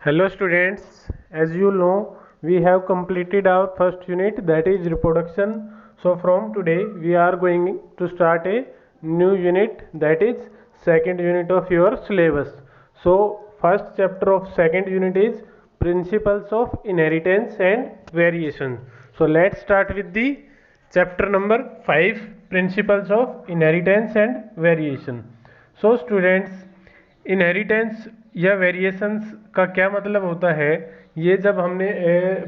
Hello students, as you know, we have completed our first unit, that is reproduction. So from today we are going to start a new unit, that is second unit of your syllabus. So first chapter of second unit is principles of inheritance and variation. So let's start with the chapter number 5, principles of inheritance and variation. So students, inheritance या variations का क्या मतलब होता है, ये जब हमने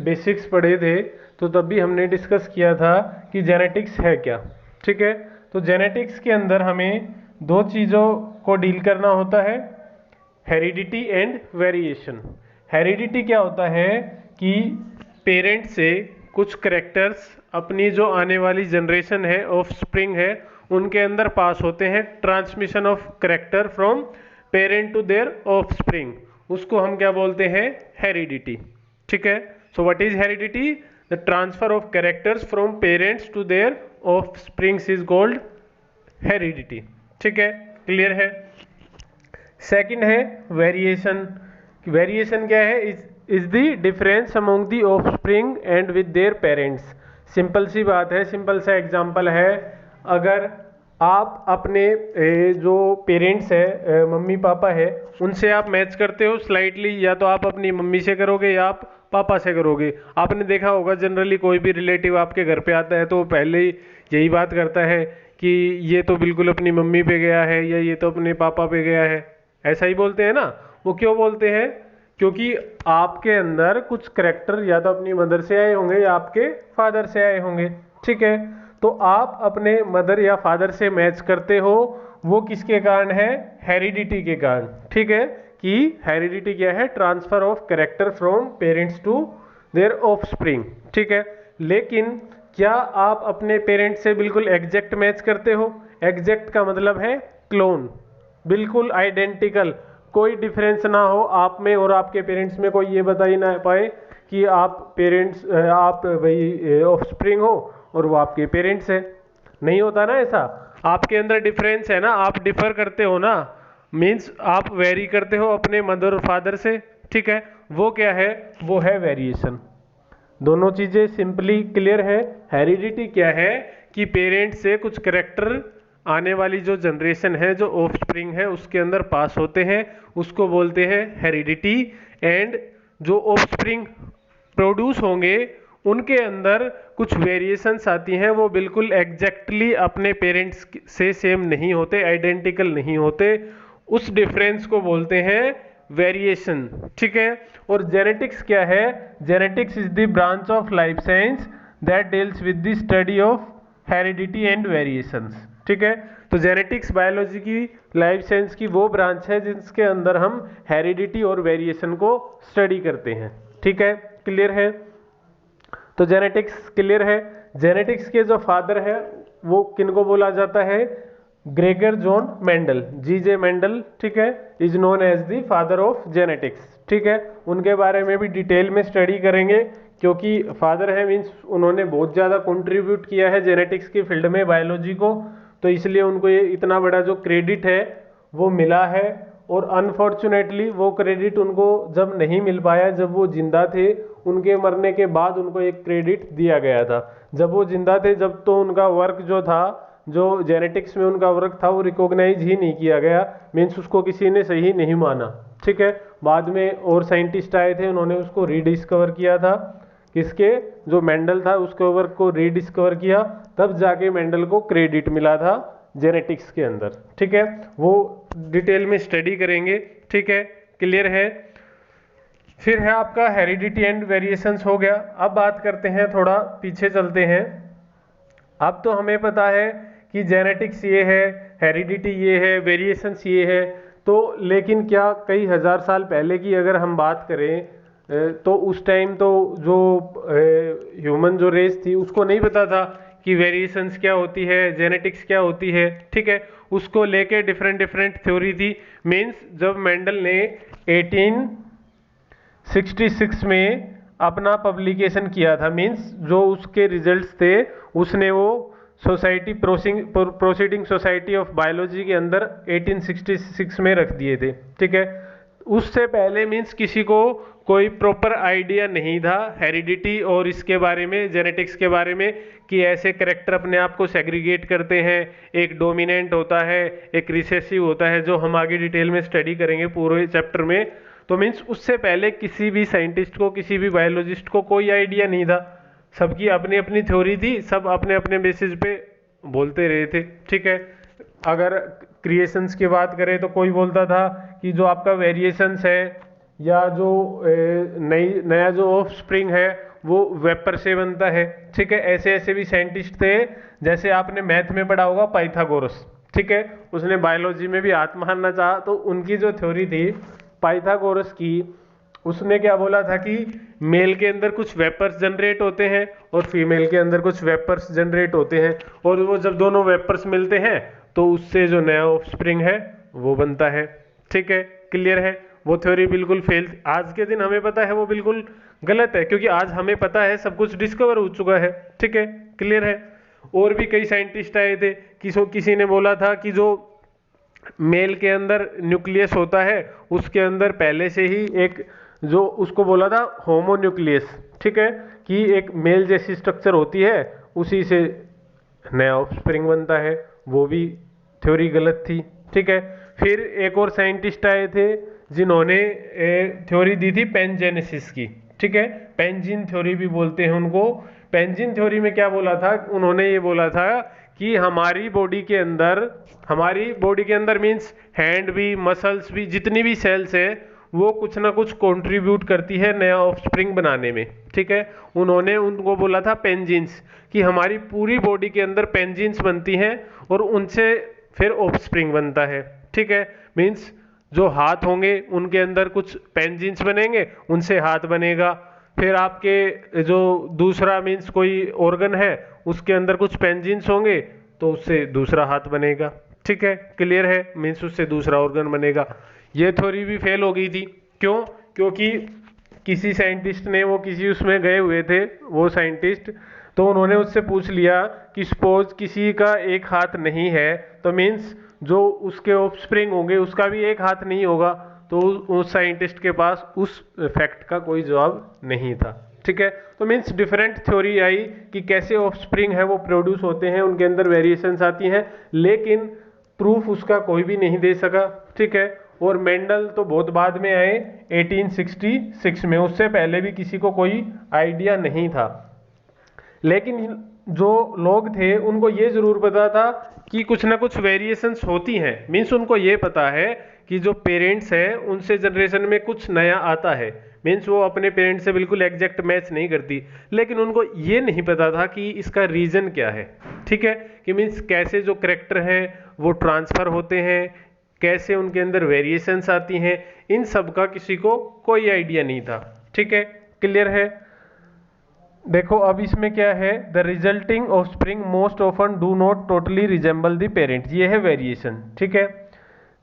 basics पढ़े थे तो तब भी हमने डिस्कस किया था कि जेनेटिक्स है क्या। ठीक है, तो जेनेटिक्स के अंदर हमें दो चीज़ों को डील करना होता है, हेरिडिटी एंड वेरिएशन। हेरिडिटी क्या होता है कि पेरेंट से कुछ करेक्टर्स अपनी जो आने वाली जनरेशन है, ऑफ स्प्रिंग है, उनके अंदर पास होते हैं, transmission of character from parent to their offspring, उसको हम क्या बोलते हैं, हेरिडिटी। ठीक है, so what is heredity? The transfer of characters from parents to their offsprings is called heredity. ठीक है, क्लियर है। सेकंड है वेरिएशन। वेरिएशन क्या है? Is the difference among the offspring and with their parents. Simple सी बात है, simple सा एग्जाम्पल है, अगर आप अपने जो पेरेंट्स है, मम्मी पापा है, उनसे आप मैच करते हो स्लाइटली, या तो आप अपनी मम्मी से करोगे या आप पापा से करोगे। आपने देखा होगा जनरली कोई भी रिलेटिव आपके घर पे आता है तो पहले ही यही बात करता है कि ये तो बिल्कुल अपनी मम्मी पे गया है या ये तो अपने पापा पे गया है, ऐसा ही बोलते हैं ना। वो क्यों बोलते हैं? क्योंकि आपके अंदर कुछ करेक्टर या तो अपनी मदर से आए होंगे या आपके फादर से आए होंगे। ठीक है, तो आप अपने मदर या फादर से मैच करते हो, वो किसके कारण है? हेरिडिटी के कारण। ठीक है, कि हेरिडिटी क्या है? Transfer of character from parents to their offspring. ठीक है, लेकिन क्या आप अपने पेरेंट्स से बिल्कुल एग्जैक्ट मैच करते हो? एग्जैक्ट का मतलब है क्लोन, बिल्कुल आइडेंटिकल, कोई डिफरेंस ना हो आप में और आपके पेरेंट्स में, कोई ये बता ही ना पाए कि आप भाई ऑफस्प्रिंग हो और वो आपके पेरेंट्स है। नहीं होता ना ऐसा, आपके अंदर डिफरेंस है ना, आप डिफर करते हो ना, मीन्स आप वेरी करते हो अपने मदर और फादर से। ठीक है, वो क्या है? वो है वेरिएशन। दोनों चीजें सिंपली क्लियर है। हेरिडिटी क्या है कि पेरेंट से कुछ करेक्टर आने वाली जो जनरेशन है, जो ऑफस्प्रिंग है, उसके अंदर पास होते हैं, उसको बोलते हैं हेरिडिटी। एंड जो ऑफस्प्रिंग प्रोड्यूस होंगे उनके अंदर कुछ वेरिएशंस आती हैं, वो बिल्कुल एग्जैक्टली अपने पेरेंट्स से सेम नहीं होते, आइडेंटिकल नहीं होते, उस डिफरेंस को बोलते हैं वेरिएशन। ठीक है, और जेनेटिक्स क्या है? Genetics is the branch of life science that deals with the study of heredity and variations. ठीक है, तो जेनेटिक्स बायोलॉजी की, लाइफ साइंस की वो ब्रांच है जिसके अंदर हम हेरिडिटी और वेरिएशन को स्टडी करते हैं। ठीक है, क्लियर है। तो जेनेटिक्स क्लियर है। जेनेटिक्स के जो फादर है वो किनको बोला जाता है? Gregor John Mendel, G J Mendel. ठीक है, is known as the father of genetics. ठीक है, उनके बारे में भी डिटेल में स्टडी करेंगे, क्योंकि फादर है मीन्स उन्होंने बहुत ज़्यादा कंट्रीब्यूट किया है जेनेटिक्स की फील्ड में, बायोलॉजी को, तो इसलिए उनको ये इतना बड़ा जो क्रेडिट है वो मिला है। और अनफॉर्चुनेटली वो क्रेडिट उनको जब नहीं मिल पाया, जब वो जिंदा थे, उनके मरने के बाद उनको एक क्रेडिट दिया गया था। जब वो जिंदा थे, जब तो उनका वर्क जो था, जो जेनेटिक्स में उनका वर्क था, वो रिकॉग्नाइज ही नहीं किया गया, मीन्स उसको किसी ने सही नहीं माना। ठीक है, बाद में और साइंटिस्ट आए थे, उन्होंने उसको रीडिस्कवर किया था, किसके? जो मेंडल था उसके वर्क को रीडिस्कवर किया, तब जाके मेंडल को क्रेडिट मिला था जेनेटिक्स के अंदर। ठीक है, वो डिटेल में स्टडी करेंगे। ठीक है, क्लियर है। फिर है आपका हेरिडिटी एंड वेरिएशंस हो गया। अब बात करते हैं, थोड़ा पीछे चलते हैं। अब तो हमें पता है कि जेनेटिक्स ये है, हेरिडिटी ये है, वेरिएशंस ये है, तो लेकिन क्या कई हजार साल पहले की अगर हम बात करें तो उस टाइम तो जो ह्यूमन जो रेस थी उसको नहीं पता था कि वेरिएशंस क्या होती है, जेनेटिक्स क्या होती है। ठीक है, उसको लेके डिफरेंट डिफरेंट थ्योरी थी। मीन्स जब मेंडल ने 1866 में अपना पब्लिकेशन किया था, मीन्स जो उसके रिजल्ट्स थे उसने वो society proceeding society of biology के अंदर 1866 में रख दिए थे। ठीक है, उससे पहले मीन्स किसी को कोई प्रॉपर आइडिया नहीं था हेरिडिटी और इसके बारे में, जेनेटिक्स के बारे में, कि ऐसे करेक्टर अपने आप को सेग्रीगेट करते हैं, एक डोमिनेंट होता है, एक रिसेसिव होता है, जो हम आगे डिटेल में स्टडी करेंगे पूरे चैप्टर में। तो मीन्स उससे पहले किसी भी साइंटिस्ट को, किसी भी बायोलॉजिस्ट को कोई आइडिया नहीं था, सबकी अपनी अपनी थ्योरी थी, सब अपने अपने बेसिस पे बोलते रहे थे, ठीक है। अगर क्रिएशंस की बात करें तो कोई बोलता था कि जो आपका वेरिएशंस है या जो नया जो ऑफ स्प्रिंग है वो वेपर से बनता है, ठीक है। ऐसे ऐसे भी साइंटिस्ट थे, जैसे आपने मैथ में पढ़ा होगा पाइथागोरस, ठीक है, उसने बायोलॉजी में भी हाथ मारना चाहा, तो उनकी जो थ्योरी थी पाइथागोरस की, उसने क्या बोला था कि मेल के अंदर कुछ वेपर्स जनरेट होते हैं और फीमेल के अंदर कुछ वेपर्स जनरेट होते हैं, और वो जब दोनों वेपर्स मिलते हैं तो उससे जो नया ऑफस्प्रिंग है वो बनता है, ठीक है। क्लियर है? वो थ्योरी बिल्कुल फेल, आज के दिन हमें पता है वो बिल्कुल गलत है, क्योंकि आज हमें पता है सब कुछ डिस्कवर हो चुका है, ठीक है। क्लियर है? और भी कई साइंटिस्ट आए थे, किसी ने बोला था कि जो मेल के अंदर न्यूक्लियस होता है उसके अंदर पहले से ही एक, जो उसको बोला था होमोन्यूक्लियस, ठीक है, कि एक मेल जैसी स्ट्रक्चर होती है, उसी से नया ऑफस्प्रिंग बनता है, वो भी थ्योरी गलत थी, ठीक है। फिर एक और साइंटिस्ट आए थे जिन्होंने थ्योरी दी थी पेनजेनेसिस की, ठीक है, पेंजिन थ्योरी भी बोलते हैं उनको। पेंजिन थ्योरी में क्या बोला था, उन्होंने ये बोला था कि हमारी बॉडी के अंदर मीन्स हैंड भी, मसल्स भी, जितनी भी सेल्स है वो कुछ ना कुछ कंट्रीब्यूट करती है नया ऑफस्प्रिंग बनाने में, ठीक है। उन्होंने उनको बोला था पेंजिन्स, कि हमारी पूरी बॉडी के अंदर पेंजिन्स बनती हैं और उनसे फिर ऑफस्प्रिंग बनता है, ठीक है। मीन्स जो हाथ होंगे उनके अंदर कुछ पेंजिन्स बनेंगे, उनसे हाथ बनेगा। फिर आपके जो दूसरा मीन्स कोई ऑर्गन है उसके अंदर कुछ पेंजिन्स होंगे तो उससे दूसरा हाथ बनेगा, ठीक है। क्लियर है? मीन्स उससे दूसरा ऑर्गन बनेगा। ये थ्योरी भी फेल हो गई थी, क्यों? क्योंकि किसी साइंटिस्ट ने, वो किसी उसमें गए हुए थे वो साइंटिस्ट, तो उन्होंने उससे पूछ लिया कि सपोज किसी का एक हाथ नहीं है, तो मीन्स जो उसके ऑफस्प्रिंग होंगे उसका भी एक हाथ नहीं होगा, तो उस साइंटिस्ट के पास उस फैक्ट का कोई जवाब नहीं था, ठीक है। तो मीन्स डिफरेंट थ्योरी आई कि कैसे ऑफस्प्रिंग है वो प्रोड्यूस होते हैं, उनके अंदर वेरिएशंस आती हैं, लेकिन प्रूफ उसका कोई भी नहीं दे सका, ठीक है। और मेंडल तो बहुत बाद में आए 1866 में, उससे पहले भी किसी को कोई आइडिया नहीं था। लेकिन जो लोग थे उनको ये जरूर पता था कि कुछ ना कुछ वेरिएशंस होती हैं, मीन्स उनको ये पता है कि जो पेरेंट्स हैं उनसे जनरेशन में कुछ नया आता है, मीन्स वो अपने पेरेंट्स से बिल्कुल एग्जैक्ट मैच नहीं करती, लेकिन उनको ये नहीं पता था कि इसका रीजन क्या है, ठीक है, कि मीन्स कैसे जो करेक्टर हैं वो ट्रांसफर होते हैं, कैसे उनके अंदर वेरिएशंस आती हैं, इन सब का किसी को कोई आइडिया नहीं था, ठीक है। क्लियर है? देखो अब इसमें क्या है, the resulting offspring most often do not totally resemble the parents, ये है वेरिएशन, ठीक है।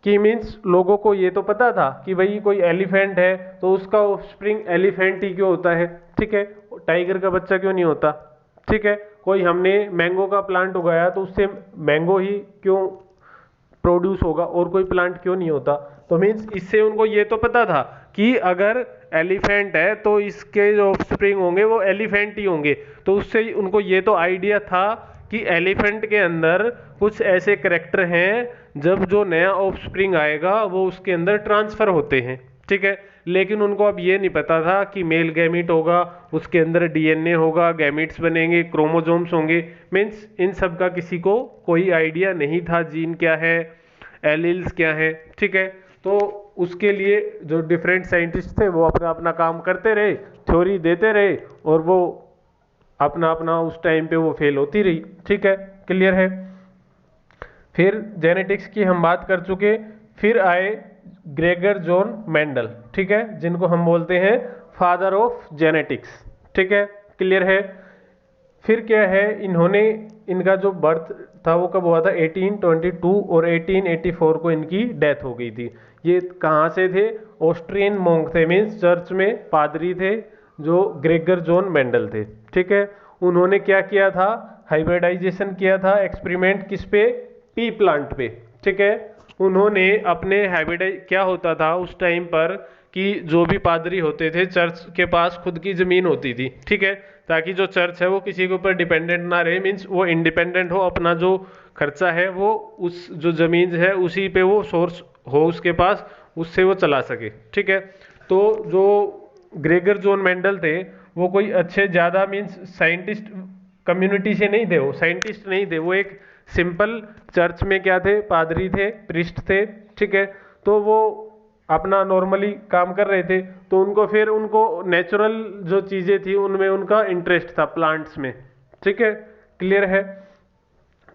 कि मीन्स लोगों को ये तो पता था कि भाई कोई एलिफेंट है तो उसका ऑफस्प्रिंग एलिफेंट ही क्यों होता है, ठीक है, टाइगर का बच्चा क्यों नहीं होता, ठीक है। कोई हमने मैंगो का प्लांट उगाया तो उससे मैंगो ही क्यों प्रोड्यूस होगा और कोई प्लांट क्यों नहीं होता। तो मीन्स इससे उनको ये तो पता था कि अगर एलिफेंट है तो इसके जो ऑफस्प्रिंग होंगे वो एलिफेंट ही होंगे, तो उससे उनको ये तो आइडिया था कि एलिफेंट के अंदर कुछ ऐसे करेक्टर हैं जब जो नया ऑफस्प्रिंग आएगा वो उसके अंदर ट्रांसफर होते हैं, ठीक है। लेकिन उनको अब ये नहीं पता था कि मेल गैमीट होगा, उसके अंदर डीएनए होगा, गैमीट्स बनेंगे, क्रोमोसोम्स होंगे, मीन्स इन सब का किसी को कोई आइडिया नहीं था, जीन क्या है, एलील्स क्या है, ठीक है। तो उसके लिए जो डिफरेंट साइंटिस्ट थे वो अपना अपना काम करते रहे, थ्योरी देते रहे, और वो अपना अपना उस टाइम पे वो फेल होती रही, ठीक है। क्लियर है? फिर जेनेटिक्स की हम बात कर चुके, फिर आए ग्रेगर जॉन मेंडल, ठीक है, जिनको हम बोलते हैं फादर ऑफ जेनेटिक्स, ठीक है। क्लियर है? फिर क्या है, इन्होंने, इनका जो बर्थ था वो कब हुआ था, 1822 और 1884 को इनकी डेथ हो गई थी। ये कहाँ से थे? ऑस्ट्रियन मोंक थे, मीन्स चर्च में पादरी थे जो ग्रेगर जॉन मेंडल थे, ठीक है। उन्होंने क्या किया था, हाइब्रिडाइजेशन किया था, एक्सपेरिमेंट किस पे, पी प्लांट पे, ठीक है। उन्होंने अपने हैबिट, क्या होता था उस टाइम पर कि जो भी पादरी होते थे चर्च के पास खुद की ज़मीन होती थी, ठीक है, ताकि जो चर्च है वो किसी के ऊपर डिपेंडेंट ना रहे, मीन्स वो इंडिपेंडेंट हो, अपना जो खर्चा है वो उस जो ज़मीन है उसी पे वो सोर्स हो उसके पास, उससे वो चला सके, ठीक है। तो जो ग्रेगर जॉन मेंडल थे वो कोई अच्छे ज़्यादा मीन्स साइंटिस्ट कम्युनिटी से नहीं थे, वो साइंटिस्ट नहीं थे, वो एक सिंपल चर्च में क्या थे, पादरी थे, प्रिस्ट थे, ठीक है। तो वो अपना नॉर्मली काम कर रहे थे, तो उनको नेचुरल जो चीज़ें थी उनमें उनका इंटरेस्ट था, प्लांट्स में, ठीक है, क्लियर है।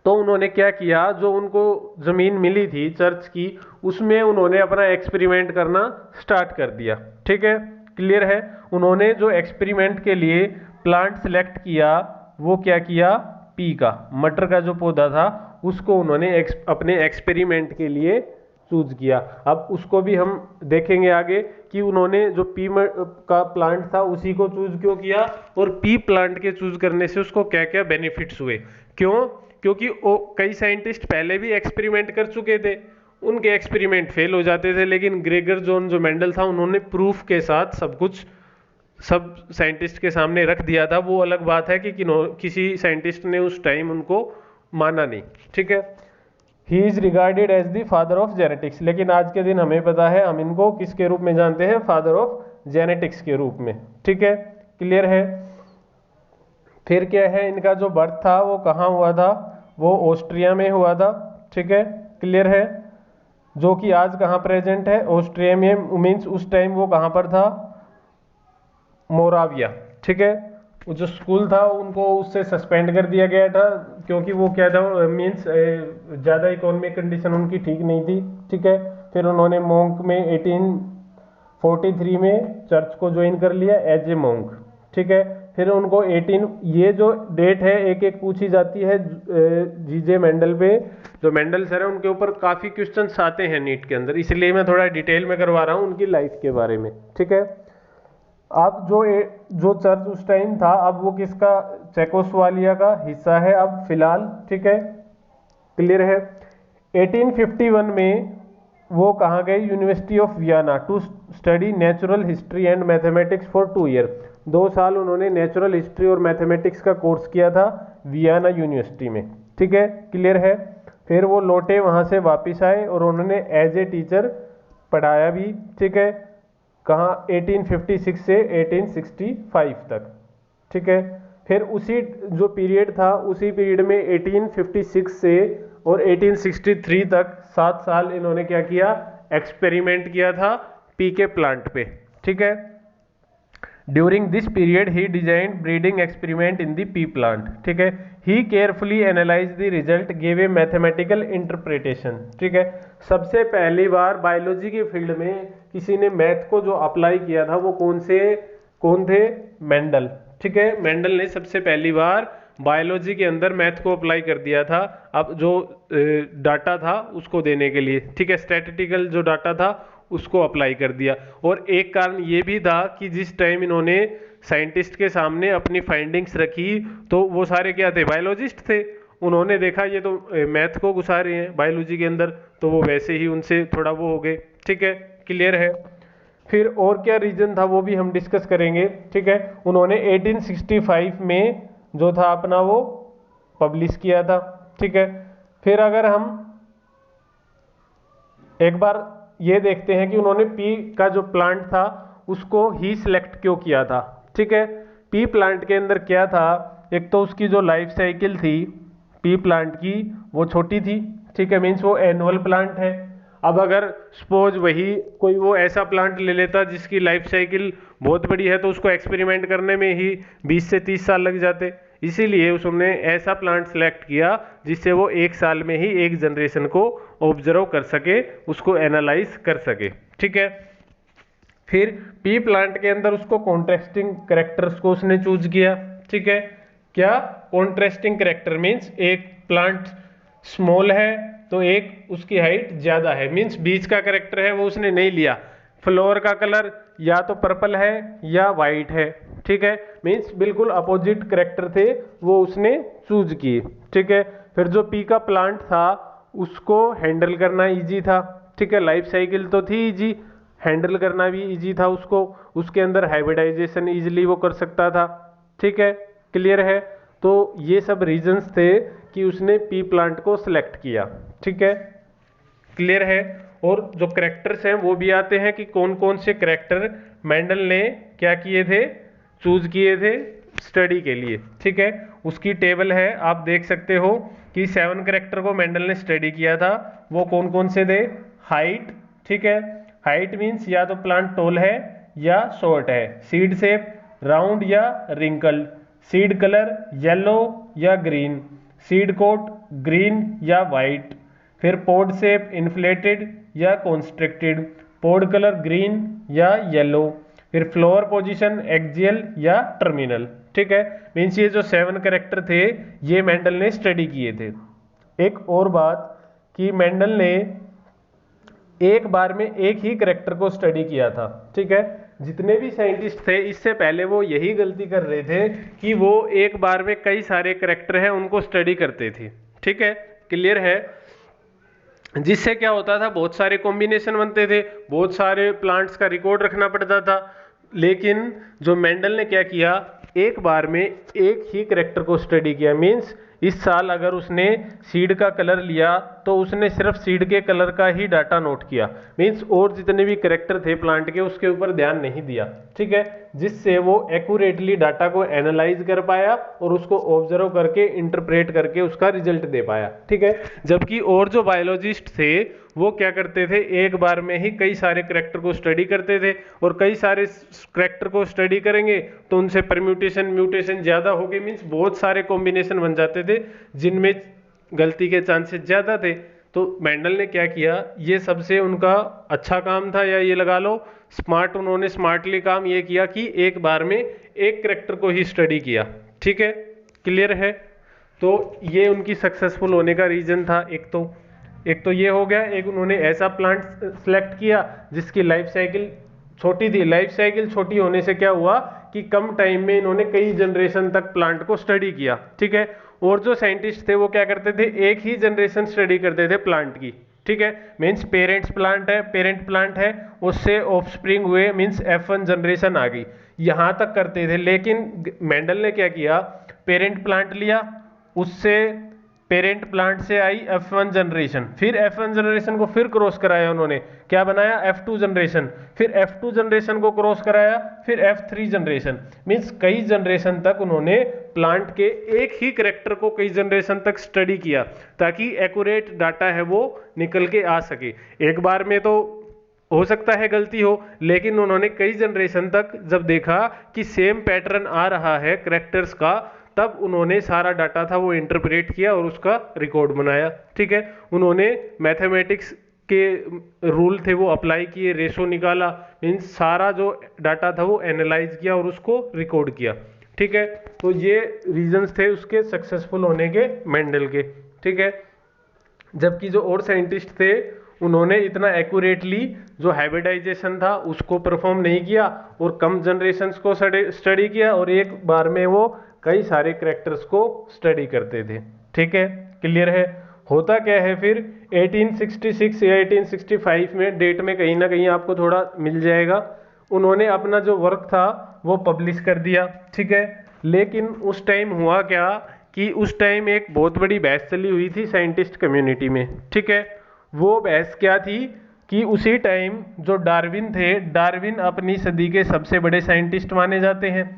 तो उन्होंने क्या किया, जो उनको ज़मीन मिली थी चर्च की, उसमें उन्होंने अपना एक्सपेरिमेंट करना स्टार्ट कर दिया, ठीक है, क्लियर है। उन्होंने जो एक्सपेरिमेंट के लिए प्लांट सिलेक्ट किया वो क्या किया, पी का, मटर का जो पौधा था उसको उन्होंने अपने एक्सपेरिमेंट के लिए चूज किया। अब उसको भी हम देखेंगे आगे कि उन्होंने जो पी का प्लांट था उसी को चूज क्यों किया, और पी प्लांट के चूज करने से उसको क्या क्या बेनिफिट्स हुए, क्यों, क्योंकि वो कई साइंटिस्ट पहले भी एक्सपेरिमेंट कर चुके थे, उनके एक्सपेरिमेंट फेल हो जाते थे, लेकिन ग्रेगर जॉन जो मेंडल था उन्होंने प्रूफ के साथ सब कुछ सब साइंटिस्ट के सामने रख दिया था। वो अलग बात है कि किसी साइंटिस्ट ने उस टाइम उनको माना नहीं, ठीक है। He is regarded as the father of genetics, लेकिन आज के दिन हमें पता है हम इनको किसके रूप में जानते हैं, फादर ऑफ जेनेटिक्स के रूप में, ठीक है, क्लियर है। फिर क्या है, इनका जो बर्थ था वो कहाँ हुआ था, वो ऑस्ट्रिया में हुआ था, ठीक है, क्लियर है, जो कि आज कहाँ प्रेजेंट है, ऑस्ट्रिया में, मीन्स उस टाइम वो कहाँ पर था, मोराविया, ठीक है। वो जो स्कूल था उनको उससे सस्पेंड कर दिया गया था, क्योंकि वो क्या था, मीन्स ज़्यादा इकोनॉमिक कंडीशन उनकी ठीक नहीं थी, ठीक है। फिर उन्होंने मोंक में 1843 में चर्च को ज्वाइन कर लिया एज ए मोंक, ठीक है। फिर उनको 18, ये जो डेट है एक एक पूछी जाती है जीजे मेंडल पे, जो मेंडल सर है उनके ऊपर काफ़ी क्वेश्चंस आते हैं नीट के अंदर, इसलिए मैं थोड़ा डिटेल में करवा रहा हूँ उनकी लाइफ के बारे में, ठीक है। अब जो चर्च उस टाइम था, अब वो किसका, चेकोस्लोवाकिया का हिस्सा है अब फिलहाल, ठीक है, क्लियर है। 1851 में वो कहाँ गए, university of Vienna to study natural history and mathematics for 2 year. 2 साल उन्होंने नेचुरल हिस्ट्री और मैथमेटिक्स का कोर्स किया था वियना यूनिवर्सिटी में, ठीक है, क्लियर है। फिर वो लौटे, वहाँ से वापस आए और उन्होंने एज ए टीचर पढ़ाया भी, ठीक है, कहाँ, 1856 से 1865 तक, ठीक है। फिर उसी जो पीरियड था उसी पीरियड में 1856 से और 1863 तक 7 साल इन्होंने क्या किया, एक्सपेरिमेंट किया था पी के प्लांट पे, ठीक है। During this period he designed breeding experiment in the pea plant, ठीक है। He carefully analyse the result, give a mathematical interpretation, ठीक है। सबसे पहली बार बायोलॉजी की फील्ड में किसी ने मैथ को जो अप्लाई किया था वो कौन थे, मेंडल, ठीक है। मेंडल ने सबसे पहली बार बायोलॉजी के अंदर मैथ को अप्लाई कर दिया था, अब जो डाटा था उसको देने के लिए, ठीक है, स्टैटिस्टिकल जो डाटा था उसको अप्लाई कर दिया। और एक कारण ये भी था कि जिस टाइम इन्होंने साइंटिस्ट के सामने अपनी फाइंडिंग्स रखी तो वो सारे क्या थे, बायोलॉजिस्ट थे, उन्होंने देखा ये तो मैथ को घुसा रहे हैं बायोलॉजी के अंदर, तो वो वैसे ही उनसे थोड़ा वो हो गए, ठीक है, क्लियर है। फिर और क्या रीजन था वो भी हम डिस्कस करेंगे, ठीक है। उन्होंने 1865 में जो था अपना वो पब्लिश किया था, ठीक है। फिर अगर हम एक बार ये देखते हैं कि उन्होंने पी का जो प्लांट था उसको ही सिलेक्ट क्यों किया था, ठीक है। पी प्लांट के अंदर क्या था, एक तो उसकी जो लाइफ साइकिल थी पी प्लांट की वो छोटी थी, ठीक है, मीन्स वो एनुअल प्लांट है। अब अगर सपोज वही कोई वो ऐसा प्लांट ले लेता जिसकी लाइफ साइकिल बहुत बड़ी है तो उसको एक्सपेरिमेंट करने में ही 20 से 30 साल लग जाते, इसीलिए उसने ऐसा प्लांट सेलेक्ट किया जिससे वो 1 साल में ही एक जनरेशन को ऑब्जर्व कर सके, उसको एनालाइज कर सके, ठीक है। फिर पी प्लांट के अंदर उसको कॉन्ट्रास्टिंग कैरेक्टर्स को उसने चूज किया, ठीक है। क्या कॉन्ट्रास्टिंग कैरेक्टर मीन्स एक प्लांट स्मॉल है तो एक उसकी हाइट ज्यादा है, मीन्स बीच का कैरेक्टर है वो उसने नहीं लिया। फ्लोर का कलर या तो पर्पल है या वाइट है, ठीक है, मीन्स बिल्कुल अपोजिट कैरेक्टर थे वो उसने चूज किए, ठीक है। फिर जो पी का प्लांट था उसको हैंडल करना इजी था, ठीक है, लाइफ साइकिल तो थी इजी, हैंडल करना भी इजी था उसको, उसके अंदर हाइब्रिडाइजेशन इजीली वो कर सकता था, ठीक है, क्लियर है। तो ये सब रीजंस थे कि उसने पी प्लांट को सिलेक्ट किया, ठीक है, क्लियर है। और जो करेक्टर्स हैं वो भी आते हैं कि कौन कौन से करेक्टर मेंडल ने क्या किए थे, चूज किए थे स्टडी के लिए, ठीक है। उसकी टेबल है, आप देख सकते हो कि 7 करेक्टर को मेंडल ने स्टडी किया था। वो कौन कौन से थे? हाइट, ठीक है, हाइट मीन्स या तो प्लांट टॉल है या शॉर्ट है, सीड शेप राउंड या रिंकल्ड, सीड कलर येलो या ग्रीन, सीड कोट ग्रीन या वाइट, फिर पोड शेप इन्फ्लेटेड या कॉन्स्ट्रिक्टेड, पोड कलर ग्रीन या येलो, फिर फ्लोअर पोजीशन एक्सियल या टर्मिनल, ठीक है। मीन्स ये जो 7 करेक्टर थे ये मेंडल ने स्टडी किए थे। एक और बात कि मेंडल ने एक बार में एक ही करेक्टर को स्टडी किया था, ठीक है। जितने भी साइंटिस्ट थे इससे पहले वो यही गलती कर रहे थे कि वो एक बार में कई सारे करेक्टर हैं उनको स्टडी करते थे, ठीक है, क्लियर है। जिससे क्या होता था, बहुत सारे कॉम्बिनेशन बनते थे, बहुत सारे प्लांट्स का रिकॉर्ड रखना पड़ता था। लेकिन जो मेंडल ने क्या किया, एक बार में एक ही करेक्टर को स्टडी किया। मीन्स इस साल अगर उसने सीड का कलर लिया तो उसने सिर्फ सीड के कलर का ही डाटा नोट किया। मीन्स और जितने भी करेक्टर थे प्लांट के उसके ऊपर ध्यान नहीं दिया, ठीक है, जिससे वो एक्यूरेटली डाटा को एनालाइज कर पाया और उसको ऑब्जर्व करके इंटरप्रेट करके उसका रिजल्ट दे पाया, ठीक है। जबकि और जो बायोलॉजिस्ट थे वो क्या करते थे, एक बार में ही कई सारे करेक्टर को स्टडी करते थे, और कई सारे करेक्टर को स्टडी करेंगे तो उनसे परम्यूटेशन म्यूटेशन ज्यादा हो गए, मीन्स बहुत सारे कॉम्बिनेशन बन जाते थे जिनमें गलती के चांसेस ज्यादा थे। तो मेंडल ने क्या किया, ये सबसे उनका अच्छा काम था, या ये लगा लो स्मार्ट, उन्होंने स्मार्टली काम ये किया कि एक बार में एक करेक्टर को ही स्टडी किया, ठीक है, क्लियर है। तो ये उनकी सक्सेसफुल होने का रीजन था। एक तो ये हो गया, एक उन्होंने ऐसा प्लांट सेलेक्ट किया जिसकी लाइफ साइकिल छोटी थी। लाइफ साइकिल छोटी होने से क्या हुआ कि कम टाइम में इन्होंने कई जनरेशन तक प्लांट को स्टडी किया, ठीक है। और जो साइंटिस्ट थे वो क्या करते थे, एक ही जनरेशन स्टडी करते थे प्लांट की, ठीक है। मीन्स पेरेंट प्लांट है उससे ऑफस्प्रिंग हुए, मीन्स F1 जनरेशन आ गई, यहां तक करते थे। लेकिन मेंडल ने क्या किया, पेरेंट प्लांट लिया, उससे पेरेंट प्लांट से आई F1 जनरेशन, फिर F1 जनरेशन को फिर क्रॉस कराया उन्होंने, क्या बनाया, F2 जनरेशन, फिर F2 जनरेशन को क्रॉस कराया, फिर F3 जनरेशन। मीन्स कई जनरेशन तक उन्होंने प्लांट के एक ही करेक्टर को कई जनरेशन तक स्टडी किया ताकि एक्यूरेट डाटा है वो निकल के आ सके। एक बार में तो हो सकता है गलती हो, लेकिन उन्होंने कई जनरेशन तक जब देखा कि सेम पैटर्न आ रहा है करेक्टर्स का, तब उन्होंने सारा डाटा था वो इंटरप्रेट किया और उसका रिकॉर्ड बनाया, ठीक है। उन्होंने मैथमेटिक्स के रूल थे वो अप्लाई किए, रेशो निकाला, मीन्स सारा जो डाटा था वो एनालाइज किया और उसको रिकॉर्ड किया, ठीक है। तो ये रीजंस थे उसके सक्सेसफुल होने के, मेंडल के, ठीक है। जबकि जो और साइंटिस्ट थे उन्होंने इतना एक्यूरेटली जो हाइब्रिडाइजेशन था उसको परफॉर्म नहीं किया और कम जनरेशन्स को स्टडी किया, और एक बार में वो कई सारे करेक्टर्स को स्टडी करते थे, ठीक है, क्लियर है। होता क्या है फिर 1866 या 1865 में, डेट में कहीं ना कहीं आपको थोड़ा मिल जाएगा, उन्होंने अपना जो वर्क था वो पब्लिश कर दिया, ठीक है। लेकिन उस टाइम हुआ क्या कि उस टाइम एक बहुत बड़ी बहस चली हुई थी साइंटिस्ट कम्युनिटी में, ठीक है। वो बहस क्या थी कि उसी टाइम जो डार्विन थे, डार्विन अपनी सदी के सबसे बड़े साइंटिस्ट माने जाते हैं।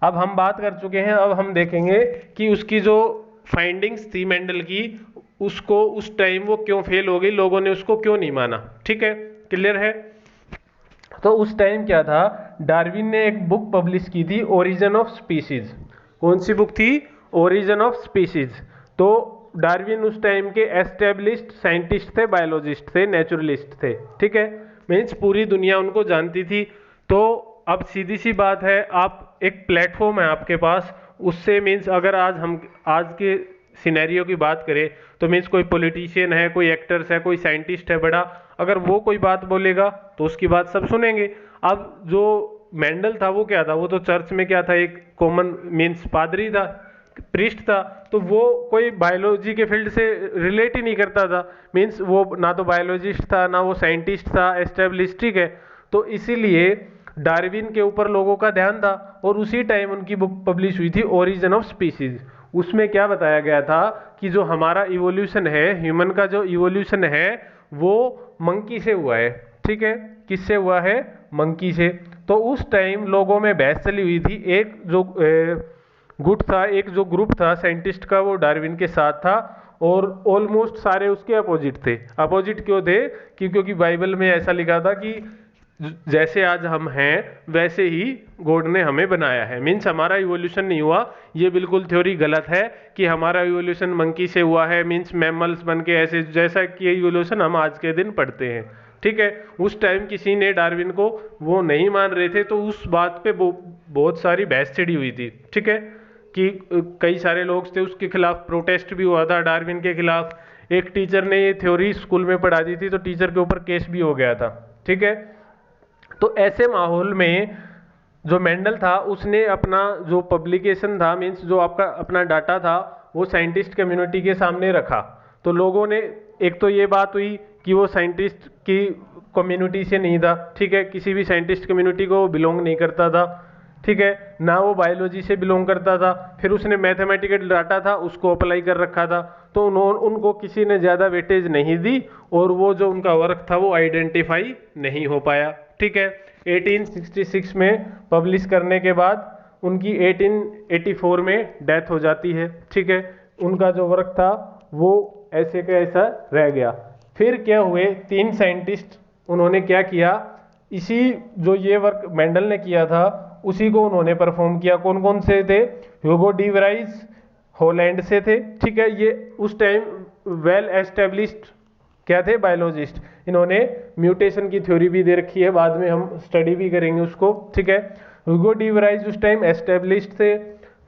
अब हम बात कर चुके हैं, अब हम देखेंगे कि उसकी जो फाइंडिंग्स थी मेंडल की, उसको उस टाइम वो क्यों फेल हो गई, लोगों ने उसको क्यों नहीं माना, ठीक है, क्लियर है। तो उस टाइम क्या था, डार्विन ने एक बुक पब्लिश की थी, ओरिजिन ऑफ स्पीशीज। कौन सी बुक थी, ओरिजिन ऑफ स्पीशीज। तो डार्विन उस टाइम के एस्टेब्लिश्ड साइंटिस्ट थे, बायोलॉजिस्ट थे, नेचुरलिस्ट थे, ठीक है। मीन्स पूरी दुनिया उनको जानती थी। तो अब सीधी सी बात है, आप एक प्लेटफॉर्म है आपके पास, उससे मीन्स अगर आज के सिनेरियो की बात करें तो मीन्स कोई पॉलिटिशियन है, कोई एक्टर्स है, कोई साइंटिस्ट है बड़ा, अगर वो कोई बात बोलेगा तो उसकी बात सब सुनेंगे। अब जो मेंडल था वो क्या था, वो तो चर्च में क्या था, एक कॉमन मीन्स पादरी था, प्रीस्ट था, तो वो कोई बायोलॉजी के फील्ड से रिलेट ही नहीं करता था। मीन्स वो ना तो बायोलॉजिस्ट था, ना वो साइंटिस्ट था एस्टेब्लिश, ठीक है। तो इसीलिए डार्विन के ऊपर लोगों का ध्यान था, और उसी टाइम उनकी बुक पब्लिश हुई थी ओरिजिन ऑफ स्पीसीज। उसमें क्या बताया गया था कि जो हमारा इवोल्यूशन है, ह्यूमन का जो इवोल्यूशन है वो मंकी से हुआ है, ठीक है। किससे हुआ है? मंकी से। तो उस टाइम लोगों में बहस चली हुई थी। एक जो गुट था, एक जो ग्रुप था साइंटिस्ट का, वो डार्विन के साथ था, और ऑलमोस्ट सारे उसके अपोजिट थे। अपोजिट क्यों थे? क्योंकि बाइबल में ऐसा लिखा था कि जैसे आज हम हैं वैसे ही गॉड ने हमें बनाया है। मीन्स हमारा इवोल्यूशन नहीं हुआ। ये बिल्कुल थ्योरी गलत है कि हमारा इवोल्यूशन मंकी से हुआ है, मीन्स मैमल्स बन के ऐसे, जैसा कि इवोल्यूशन हम आज के दिन पढ़ते हैं, ठीक है। उस टाइम किसी ने डार्विन को वो नहीं मान रहे थे, तो उस बात पे बहुत सारी बहस छिड़ी हुई थी, ठीक है। कि कई सारे लोग थे, उसके खिलाफ प्रोटेस्ट भी हुआ था डार्विन के खिलाफ। एक टीचर ने ये थ्योरी स्कूल में पढ़ा दी थी, तो टीचर के ऊपर केस भी हो गया था, ठीक है। तो ऐसे माहौल में जो मेंडल था उसने अपना जो पब्लिकेशन था, मीन्स जो आपका अपना डाटा था, वो साइंटिस्ट कम्युनिटी के सामने रखा। तो लोगों ने, एक तो ये बात हुई कि वो साइंटिस्ट की कम्युनिटी से नहीं था, ठीक है, किसी भी साइंटिस्ट कम्युनिटी को बिलोंग नहीं करता था, ठीक है, ना वो बायोलॉजी से बिलोंग करता था। फिर उसने मैथमेटिकल डाटा था उसको अप्लाई कर रखा था, तो उनको किसी ने ज़्यादा वेटेज नहीं दी, और वो जो उनका वर्क था वो आइडेंटिफाई नहीं हो पाया, ठीक है। 1866 में पब्लिश करने के बाद उनकी 1884 में डेथ हो जाती है, ठीक है। उनका जो वर्क था वो ऐसे का ऐसा रह गया। फिर क्या हुए, 3 साइंटिस्ट, उन्होंने क्या किया, इसी जो ये वर्क मेंडल ने किया था उसी को उन्होंने परफॉर्म किया। कौन कौन से थे? ह्यूगो डी वेराइज हॉलैंड से थे, ठीक है। ये उस टाइम वेल एस्टेब्लिश्ड क्या थे? बायोलॉजिस्ट। इन्होंने म्यूटेशन की थ्योरी भी दे रखी है, बाद में हम स्टडी भी करेंगे उसको, ठीक है। ह्यूगो डी वेराइज उस टाइम एस्टेब्लिश्ड थे।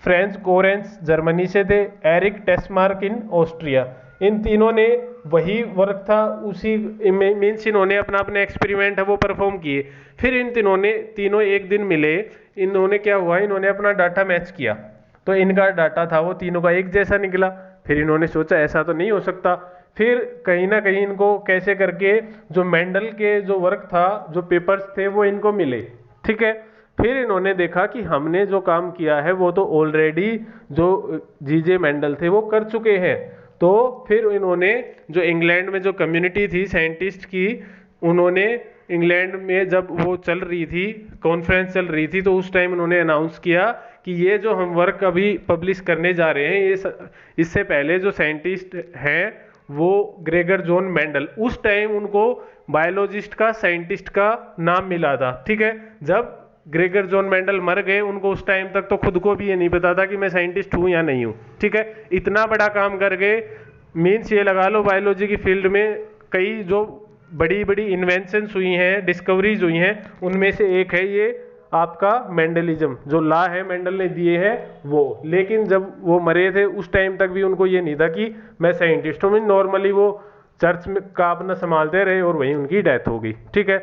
फ्रेंच कोरेंस जर्मनी से थे। Eric Tschermak in Austria. इन तीनों ने वही वर्क था, उसी मीन्स इन्होंने अपना अपने एक्सपेरिमेंट है वो परफॉर्म किए। फिर इन तीनों एक दिन मिले। इन्होंने क्या हुआ, इन्होंने अपना डाटा मैच किया, तो इनका डाटा था वो तीनों का एक जैसा निकला। फिर इन्होंने सोचा ऐसा तो नहीं हो सकता। फिर कहीं ना कहीं इनको कैसे करके जो मेंडल के जो वर्क था, जो पेपर्स थे, वो इनको मिले, ठीक है। फिर इन्होंने देखा कि हमने जो काम किया है वो तो ऑलरेडी जो जीजे मेंडल थे वो कर चुके हैं। तो फिर इन्होंने जो इंग्लैंड में जो कम्युनिटी थी साइंटिस्ट की, उन्होंने इंग्लैंड में जब वो चल रही थी, कॉन्फ्रेंस चल रही थी, तो उस टाइम उन्होंने अनाउंस किया कि ये जो हम वर्क अभी पब्लिश करने जा रहे हैं, इससे पहले जो साइंटिस्ट हैं वो ग्रेगर जॉन मेंडल, उस टाइम उनको बायोलॉजिस्ट का, साइंटिस्ट का नाम मिला था, ठीक है। जब ग्रेगर जॉन मेंडल मर गए, उनको उस टाइम तक तो खुद को भी ये नहीं पता था कि मैं साइंटिस्ट हूं या नहीं हूं, ठीक है। इतना बड़ा काम कर गए। मीन्स ये लगा लो बायोलॉजी की फील्ड में कई जो बड़ी बड़ी इन्वेंशंस हुई हैं, डिस्कवरीज हुई हैं, उनमें से एक है ये आपका मेंडलिज्म। जो लॉ है मेंडल ने दिए हैं वो। लेकिन जब वो मरे थे उस टाइम तक भी उनको ये नहीं था कि मैं साइंटिस्ट हूँ। नॉर्मली वो चर्च में का अपना संभालते रहे और वहीं उनकी डेथ हो गई, ठीक है।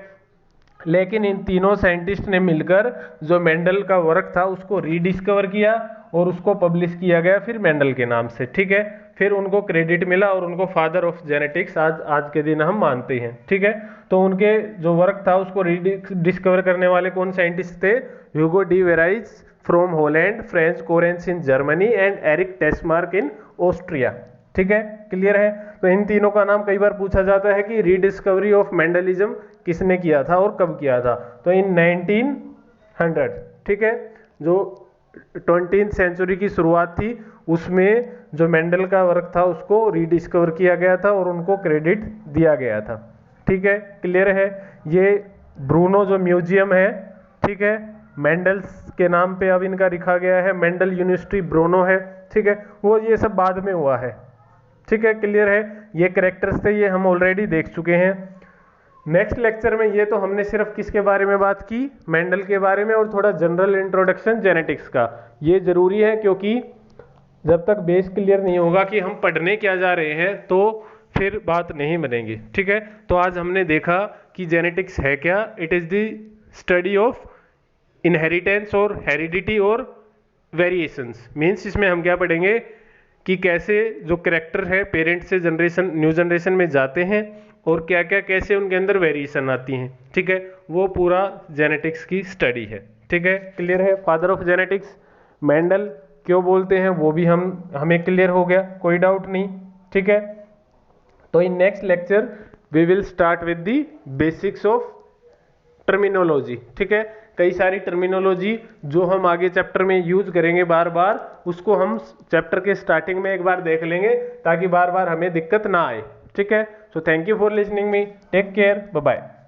लेकिन इन तीनों साइंटिस्ट ने मिलकर जो मेंडल का वर्क था उसको रीडिस्कवर किया और उसको पब्लिश किया गया फिर मेंडल के नाम से, ठीक है। फिर उनको क्रेडिट मिला और उनको फादर ऑफ जेनेटिक्स आज के दिन हम मानते हैं, ठीक है। तो उनके जो वर्क था उसको रीडिस्कवर करने वाले कौन साइंटिस्ट थे? Hugo de Vries from Holland, French Correns in Germany and Erich Tschermak in Austria, ठीक है। क्लियर है? तो इन तीनों का नाम कई बार पूछा जाता है कि रीडिस्कवरी ऑफ मेंडलिज्म किसने किया था और कब किया था। तो इन 1900, ठीक है, जो 20th सेंचुरी की शुरुआत थी उसमें जो मेंडल का वर्क था उसको रीडिस्कवर किया गया था और उनको क्रेडिट दिया गया था, ठीक है। क्लियर है? ये ब्रूनो जो म्यूजियम है, ठीक है, मेंडल्स के नाम पे अब इनका लिखा गया है, मेंडल यूनिवर्सिटी ब्रूनो है, ठीक है। वो ये सब बाद में हुआ है, ठीक है। क्लियर है? ये कैरेक्टर्स थे, ये हम ऑलरेडी देख चुके हैं। नेक्स्ट लेक्चर में ये तो हमने सिर्फ किसके बारे में बात की? मेंडल के बारे में, और थोड़ा जनरल इंट्रोडक्शन जेनेटिक्स का। ये जरूरी है क्योंकि जब तक बेस क्लियर नहीं होगा कि हम पढ़ने क्या जा रहे हैं तो फिर बात नहीं बनेगी, ठीक है। तो आज हमने देखा कि जेनेटिक्स है क्या। It is the study of inheritance और हेरिडिटी और वेरिएशंस मीन्स इसमें हम क्या पढ़ेंगे कि कैसे जो कैरेक्टर है पेरेंट से जनरेशन न्यू जनरेशन में जाते हैं और क्या क्या कैसे उनके अंदर वेरिएशन आती हैं, ठीक है, वो पूरा जेनेटिक्स की स्टडी है, ठीक है। क्लियर है? फादर ऑफ जेनेटिक्स मेंडल क्यों बोलते हैं वो भी हमें क्लियर हो गया, कोई डाउट नहीं, ठीक है। तो in next lecture we will start with the basics of terminology, ठीक है। कई सारी टर्मिनोलॉजी जो हम आगे चैप्टर में यूज करेंगे बार बार, उसको हम चैप्टर के स्टार्टिंग में एक बार देख लेंगे ताकि बार बार हमें दिक्कत ना आए, ठीक है। So thank you for listening me, take care, bye bye.